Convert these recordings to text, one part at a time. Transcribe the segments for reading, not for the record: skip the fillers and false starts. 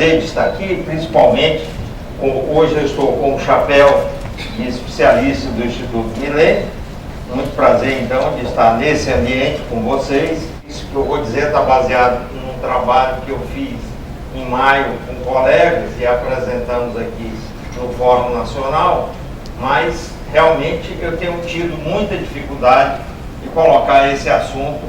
prazer de estar aqui, principalmente, hoje eu estou com o chapéu de especialista do Instituto Milênio. Muito prazer, então, de estar nesse ambiente com vocês. Isso que eu vou dizer está baseado num trabalho que eu fiz em maio com colegas e apresentamos aqui no Fórum Nacional, mas realmente eu tenho tido muita dificuldade de colocar esse assunto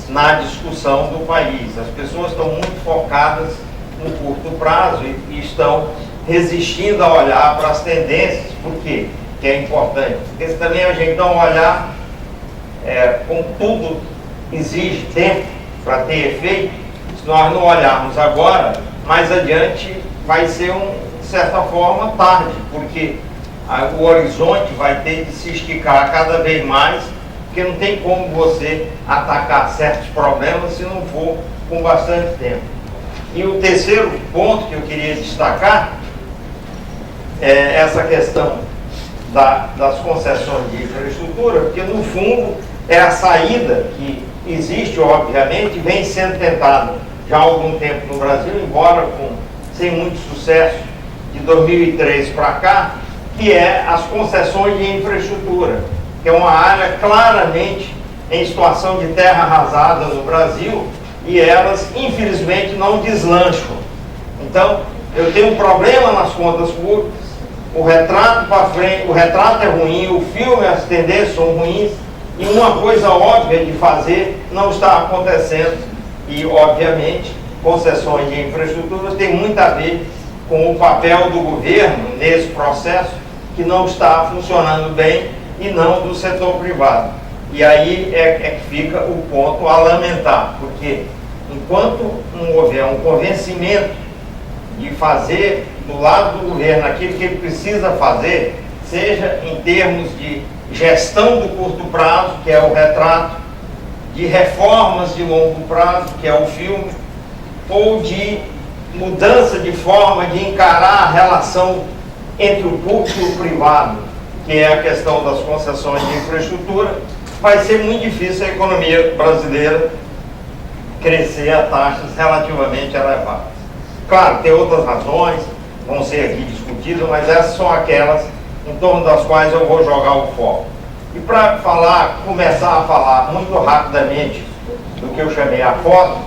na discussão do país. As pessoas estão muito focadas no curto prazo e estão resistindo a olhar para as tendências. Por quê? Que é importante. Porque também a gente não olhar, como tudo exige tempo para ter efeito, se nós não olharmos agora, mais adiante vai ser, de certa forma, tarde, porque o horizonte vai ter de se esticar cada vez mais, porque não tem como você atacar certos problemas se não for com bastante tempo. E o terceiro ponto que eu queria destacar é essa questão das concessões de infraestrutura, porque no fundo é a saída que existe, obviamente, vem sendo tentada já há algum tempo no Brasil, embora sem muito sucesso, de 2003 para cá, que é as concessões de infraestrutura, que é uma área claramente em situação de terra arrasada no Brasil, e elas, infelizmente, não deslancham. Então, eu tenho um problema nas contas públicas, o retrato para frente, o retrato é ruim, o filme, as tendências são ruins, e uma coisa óbvia de fazer não está acontecendo. E, obviamente, concessões de infraestrutura tem muito a ver com o papel do governo nesse processo, que não está funcionando bem, e não do setor privado. E aí é que fica o ponto a lamentar, porque enquanto não houver um convencimento de fazer do lado do governo aquilo que ele precisa fazer, seja em termos de gestão do curto prazo, que é o retrato, de reformas de longo prazo, que é o filme, ou de mudança de forma de encarar a relação entre o público e o privado, que é a questão das concessões de infraestrutura, vai ser muito difícil a economia brasileira crescer a taxas relativamente elevadas. Claro, tem outras razões, vão ser aqui discutidas, mas essas são aquelas em torno das quais eu vou jogar o foco. E para começar a falar muito rapidamente do que eu chamei a foto,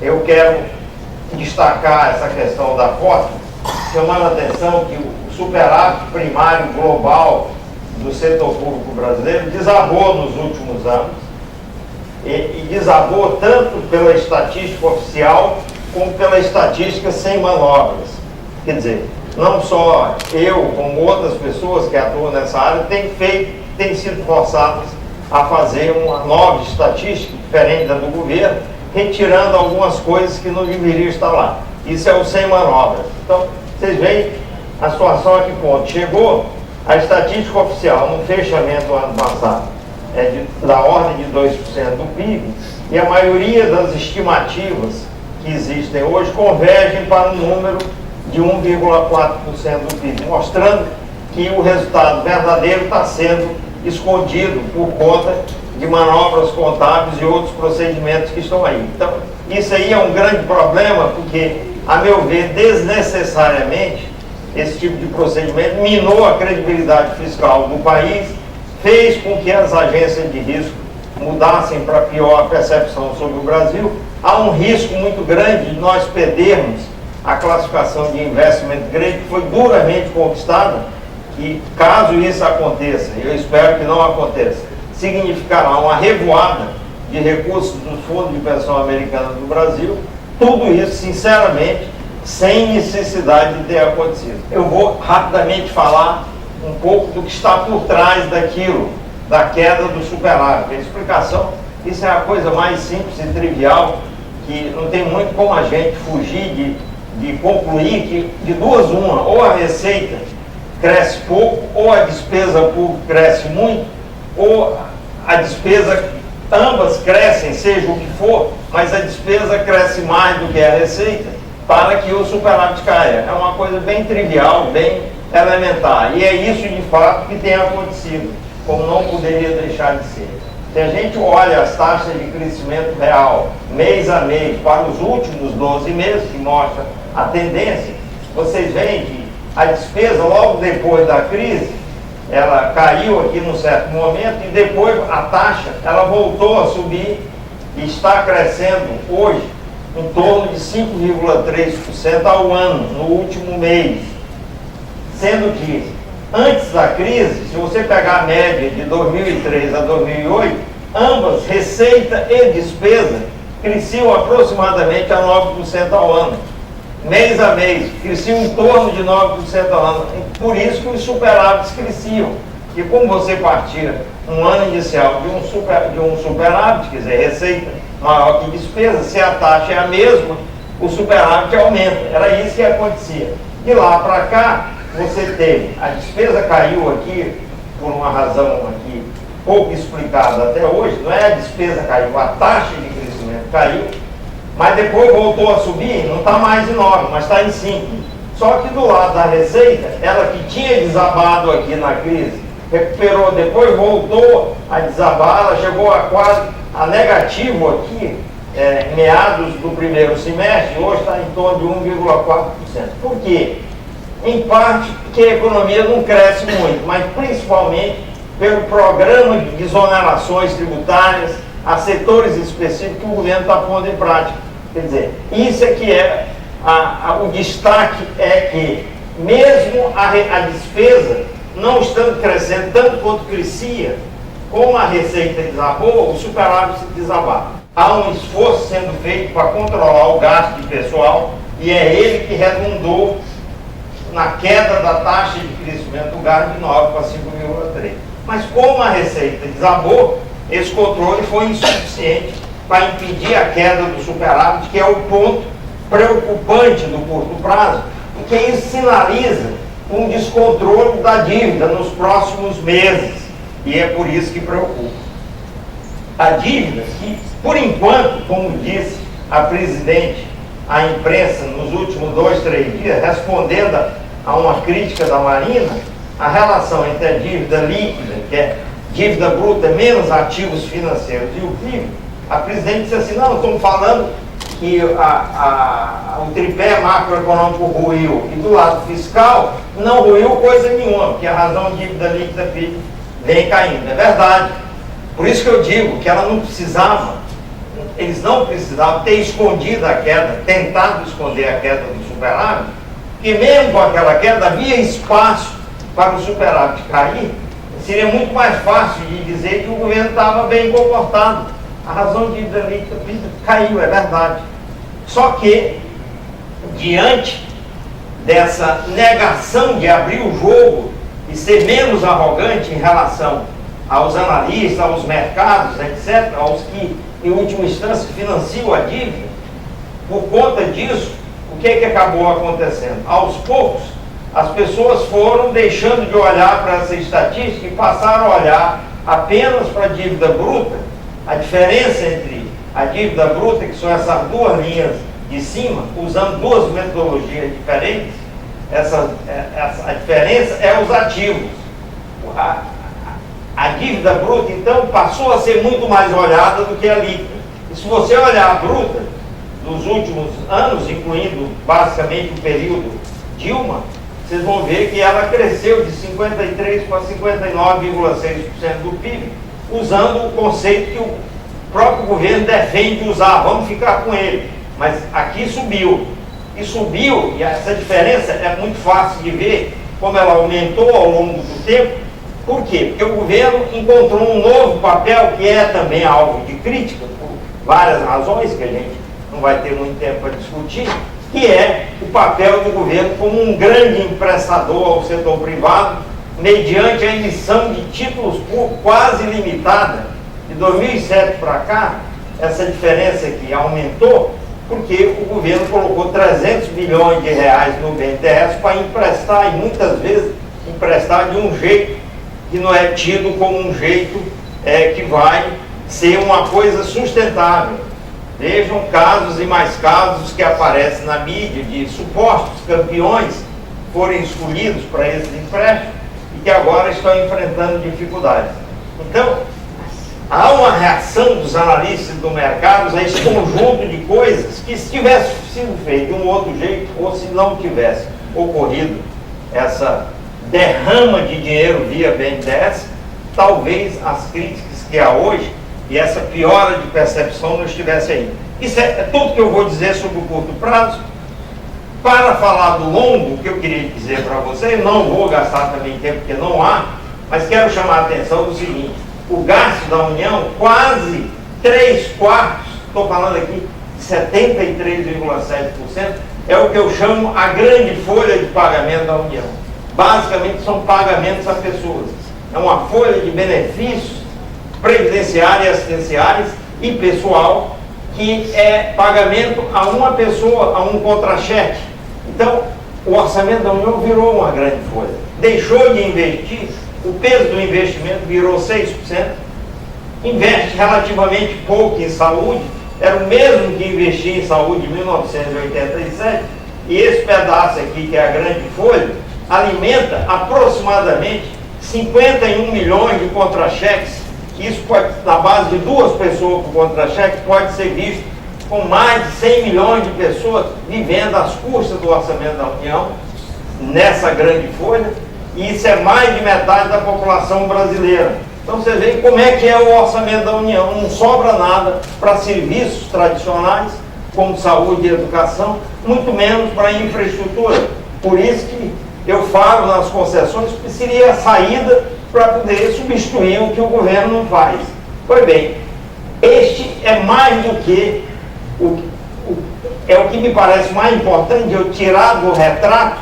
eu quero destacar essa questão da foto, chamando a atenção que o superávit primário global do setor público brasileiro desabou nos últimos anos, e desabou tanto pela estatística oficial como pela estatística sem manobras. Quer dizer, não só eu, como outras pessoas que atuam nessa área, têm sido forçadas a fazer uma nova estatística diferente da do governo, retirando algumas coisas que não deveriam estar lá. Isso é o sem manobras. Então, vocês veem a situação a que ponto chegou. A estatística oficial no fechamento do ano passado da ordem de 2% do PIB, e a maioria das estimativas que existem hoje convergem para um número de 1,4% do PIB, mostrando que o resultado verdadeiro está sendo escondido por conta de manobras contábeis e outros procedimentos que estão aí. Então, isso aí é um grande problema, porque, a meu ver, desnecessariamente, esse tipo de procedimento minou a credibilidade fiscal do país, fez com que as agências de risco mudassem para pior a percepção sobre o Brasil. Há um risco muito grande de nós perdermos a classificação de investment grade, que foi duramente conquistada, e caso isso aconteça, eu espero que não aconteça, significará uma revoada de recursos do Fundo de Pensão Americana do Brasil. Tudo isso, sinceramente, sem necessidade de ter acontecido. Eu vou rapidamente falar um pouco do que está por trás daquilo, da queda do superávit. A explicação, isso é a coisa mais simples e trivial, que não tem muito como a gente fugir de concluir que de duas uma, ou a receita cresce pouco, ou a despesa pública cresce muito, ou a despesa, ambas crescem, seja o que for, mas a despesa cresce mais do que a receita, para que o superávit caia. É uma coisa bem trivial, bem elementar, e é isso de fato que tem acontecido, como não poderia deixar de ser. Se a gente olha as taxas de crescimento real, mês a mês, para os últimos 12 meses, que mostra a tendência, vocês veem que a despesa, logo depois da crise, ela caiu aqui num certo momento e depois a taxa, ela voltou a subir e está crescendo hoje em torno de 5,3% ao ano, no último mês. Sendo que, antes da crise, se você pegar a média de 2003 a 2008, ambas, receita e despesa, cresciam aproximadamente a 9% ao ano. Mês a mês, cresciam em torno de 9% ao ano. Por isso que os superávites cresciam. E como você partia um ano inicial de um superávit, quer dizer, receita maior que despesa, se a taxa é a mesma, o superávit aumenta. Era isso que acontecia. De lá para cá, você teve, a despesa caiu aqui, por uma razão aqui pouco explicada até hoje, não é a despesa caiu, a taxa de crescimento caiu, mas depois voltou a subir, não está mais em 9, mas está em 5. Só que do lado da receita, ela que tinha desabado aqui na crise, recuperou, depois voltou a desabar, ela chegou a quase a negativo aqui, em meados do primeiro semestre, hoje está em torno de 1,4%. Por quê? Em parte porque a economia não cresce muito, mas principalmente pelo programa de desonerações tributárias a setores específicos que o governo está pondo em prática. Quer dizer, isso é que é o destaque, é que mesmo a despesa não estando crescendo tanto quanto crescia, como a receita desabou, o superávit se desabar. Há um esforço sendo feito para controlar o gasto de pessoal e é ele que redundou na queda da taxa de crescimento do gasto de 9 para 5,3. Mas como a receita desabou, esse controle foi insuficiente para impedir a queda do superávit, que é o ponto preocupante do curto prazo, porque isso sinaliza um descontrole da dívida nos próximos meses, e é por isso que preocupa. A dívida, que por enquanto, como disse a presidente à imprensa nos últimos 2, 3 dias, respondendo a uma crítica da Marina, a relação entre a dívida líquida, que é dívida bruta menos ativos financeiros, e o PIB, a presidente disse assim, não, estamos falando que o tripé macroeconômico ruiu, e do lado fiscal não ruiu coisa nenhuma, porque a razão de dívida líquida PIB vem caindo. É verdade. Por isso que eu digo que ela não precisava, eles não precisavam ter escondido a queda, tentado esconder a queda do superávit, porque mesmo com aquela queda havia espaço para o superávit cair. Seria muito mais fácil de dizer que o governo estava bem comportado. A razão de dívida líquida caiu, é verdade. Só que, diante dessa negação de abrir o jogo e ser menos arrogante em relação aos analistas, aos mercados, etc., aos que, em última instância, financiam a dívida, por conta disso, o que acabou acontecendo? Aos poucos, as pessoas foram deixando de olhar para essa estatística e passaram a olhar apenas para a dívida bruta, a diferença entre a dívida bruta, que são essas duas linhas de cima, usando duas metodologias diferentes. A diferença é os ativos. A dívida bruta, então, passou a ser muito mais olhada do que a líquida. E se você olhar a bruta dos últimos anos, incluindo basicamente o período Dilma, vocês vão ver que ela cresceu de 53% para 59,6% do PIB, usando o conceito que o próprio governo defende usar, vamos ficar com ele. Mas aqui subiu. E subiu, e essa diferença é muito fácil de ver, como ela aumentou ao longo do tempo. Por quê? Porque o governo encontrou um novo papel, que é também alvo de crítica, por várias razões, que a gente não vai ter muito tempo para discutir, que é o papel do governo como um grande emprestador ao setor privado, mediante a emissão de títulos públicos quase limitada. De 2007 para cá, essa diferença aqui aumentou, porque o governo colocou 300 bilhões de reais no BNDES para emprestar, e muitas vezes emprestar de um jeito que não é tido como um jeito que vai ser uma coisa sustentável. Vejam casos e mais casos que aparecem na mídia de supostos campeões forem escolhidos para esses empréstimos e que agora estão enfrentando dificuldades. Então, há uma reação dos analistas do mercado a esse conjunto de coisas que, se tivesse sido feito de um outro jeito, ou se não tivesse ocorrido essa derrama de dinheiro via BNDES, talvez as críticas que há hoje e essa piora de percepção não estivesse aí. Isso é tudo que eu vou dizer sobre o curto prazo. Para falar do longo, o que eu queria dizer para vocês, não vou gastar também tempo porque não há, mas quero chamar a atenção do seguinte: o gasto da União, quase 3/4, estou falando aqui de 73,7%, é o que eu chamo a grande folha de pagamento da União. Basicamente são pagamentos a pessoas. É uma folha de benefícios previdenciários e assistenciais e pessoal, que é pagamento a uma pessoa, a um contra-cheque. Então, o orçamento da União virou uma grande folha. Deixou de investir, o peso do investimento virou 6%, investe relativamente pouco em saúde, era o mesmo que investia em saúde em 1987, e esse pedaço aqui, que é a grande folha, alimenta aproximadamente 51 milhões de contra-cheques. Isso pode, na base de 2 pessoas por contra-cheque, pode ser visto com mais de 100 milhões de pessoas vivendo às custas do orçamento da União, nessa grande folha, e isso é mais de metade da população brasileira. Então você vê como é que é o orçamento da União, não sobra nada para serviços tradicionais, como saúde e educação, muito menos para infraestrutura. Por isso que eu falo nas concessões que seria a saída para poder substituir o que o governo não faz. Pois bem, este é mais do que é o que me parece mais importante de eu tirar do retrato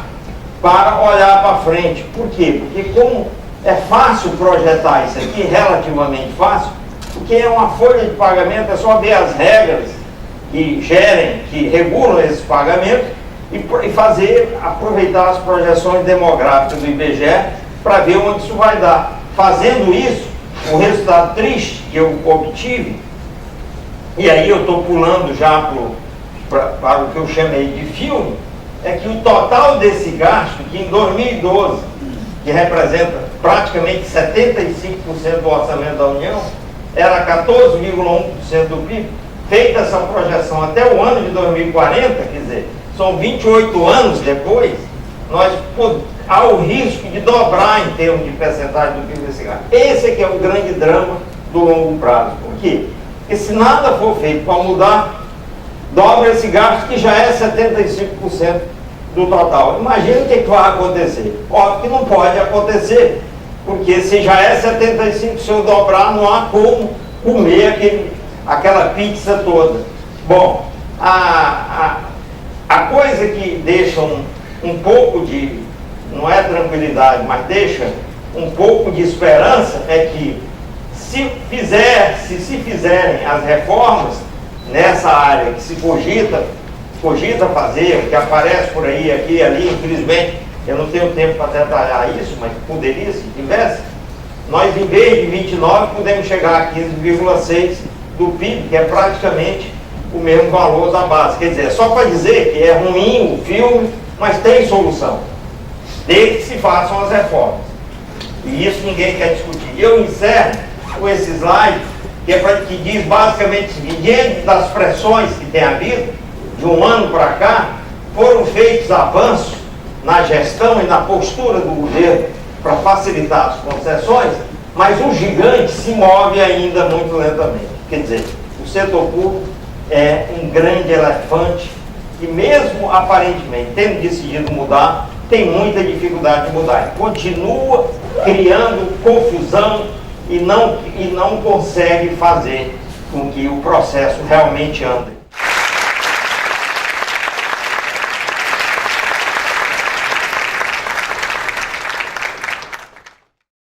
para olhar para frente. Por quê? Porque como é fácil projetar isso aqui, relativamente fácil, porque é uma folha de pagamento, é só ver as regras que gerem, que regulam esses pagamentos e fazer, aproveitar as projeções demográficas do IBGE para ver onde isso vai dar. Fazendo isso, o resultado triste que eu obtive, e aí eu estou pulando já para o que eu chamei de filme, é que o total desse gasto, que em 2012, que representa praticamente 75% do orçamento da União, era 14,1% do PIB, feita essa projeção até o ano de 2040, quer dizer, são 28 anos depois, nós há o risco de dobrar em termos de percentagem do PIB desse gasto. Esse é que é o grande drama do longo prazo. Por quê? Porque se nada for feito para mudar, dobra esse gasto que já é 75% do total. Imagina o que vai acontecer. Óbvio que não pode acontecer, porque se já é 75%, se eu dobrar, não há como comer aquela pizza toda. Bom, a coisa que deixa um pouco de, não é tranquilidade, mas deixa um pouco de esperança, é que se fizerem as reformas nessa área que se cogita fazer, que aparece por aí, aqui e ali, infelizmente eu não tenho tempo para detalhar isso, mas poderia, se tivesse, nós em vez de 29 podemos chegar a 15,6 do PIB, que é praticamente o mesmo valor da base. Quer dizer, só para dizer que é ruim o filme, mas tem solução, desde que se façam as reformas, e isso ninguém quer discutir. Eu encerro com esse slide, que diz basicamente o seguinte: diante das pressões que tem havido, de um ano para cá, foram feitos avanços na gestão e na postura do governo para facilitar as concessões, mas o gigante se move ainda muito lentamente. Quer dizer, o setor público é um grande elefante que, mesmo aparentemente tendo decidido mudar, tem muita dificuldade de mudar. Continua criando confusão e não consegue fazer com que o processo realmente ande.